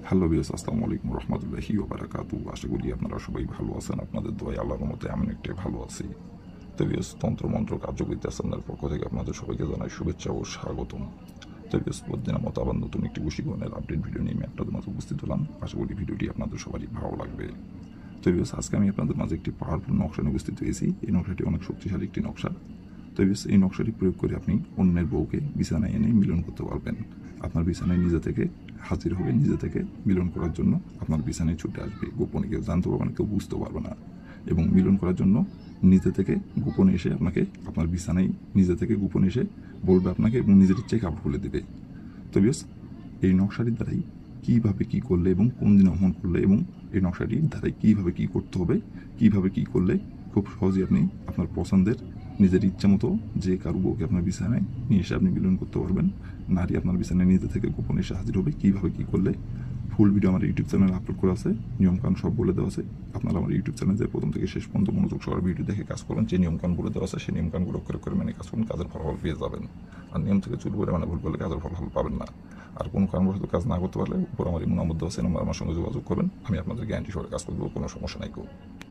Hello viewers, আসসালামু আলাইকুম রহমতুল্লাহি ওয়া বারাকাতুহু। আশা করি আপনারা সবাই ভালো আছেন। আপনাদের দোয়ায় আল্লাহর রহমতে আমি অনেকটাই ভালো আছি। তো ভিউয়ার্স, তন্ত্রমন্ত্র কার্যকরিতা চ্যানেলের পক্ষ থেকে আপনাদের সবাইকে জানাই শুভেচ্ছা ও স্বাগতম। তো ভিউয়ার্স, প্রতিদিনের মতো আবার নতুন একটি বশীকরণের আপডেট ভিডিও নিয়ে আমি আপনাদের মাঝে উপস্থিত হলাম। আশা করি ভিডিওটি আপনাদের সবারই ভালো লাগবে। তো ভিউয়ার্স, আজকে আমি আপনাদের মাঝে একটি পাওয়ারফুল নকশা নিয়ে উপস্থিত হয়েছি। এই নকশাটি অনেক শক্তিশালী একটি নকশা। তো ভিউয়ার্স, এই নকশাটি প্রয়োগ করে আপনি অন্যের বউকে বিছানায় এনে মিলন করতে পারবেন। আপনার বিছানায় নিজে থেকে হাজির হবে, নিজে থেকে মিলন করার জন্য আপনার বিছানায় ছুটে আসবে। গোপনে কেউ জানতে পারবে না, কেউ বুঝতে পারবে না। এবং মিলন করার জন্য নিজে থেকে গোপনে এসে আপনাকে আপনার বিছানায় নিজে থেকে গোপনে এসে বলবে আপনাকে এবং নিজের ইচ্ছায় কাপড় খুলে দেবে। তো ভিউয়ার্স, এই নকশাটির দ্বারাই কীভাবে কী করলে এবং কোন দিন অমন করলে এবং এই নকশাটির দ্বারাই কীভাবে কী করতে হবে, কীভাবে কী করলে খুব সহজেই আপনি আপনার পছন্দের নিজের ইচ্ছা মতো যে কারো বউকে আপনার বিছানায় নিয়ে এসে আপনি মিলন করতে পারবেন। নারী আপনার বিছানায় নিজে থেকে গোপনে এসে হাজির হবে। কীভাবে কী করলে ফুল ভিডিও আমার ইউটিউব চ্যানেলে আপলোড করা আছে, নিয়মকানুন সব বলে দেওয়া আছে। আপনারা আমার ইউটিউব চ্যানেলে যে প্রথম থেকে শেষ পর্যন্ত মনোযোগ সহকারে ভিডিও দেখে কাজ করবেন, যে নিয়মকানুন বলে দেওয়া আছে সেই নিয়মকানুনগুলো করে মেনে কাজ করুন, কাজের ফলাফল পেয়ে যাবেন। আর নিয়ম থেকে চুল করে ভুল করলে কাজের ফলাফল পাবেন না। আর কোনো কারণবশত কাজ না করতে পারলে উপর আমার ইমো নম্বর দেওয়া আছে, আমার সঙ্গে যোগাযোগ করবেন। আমি আপনাদের গ্যারান্টি সহকারে কাজ করবো, কোনো সমস্যা নাই।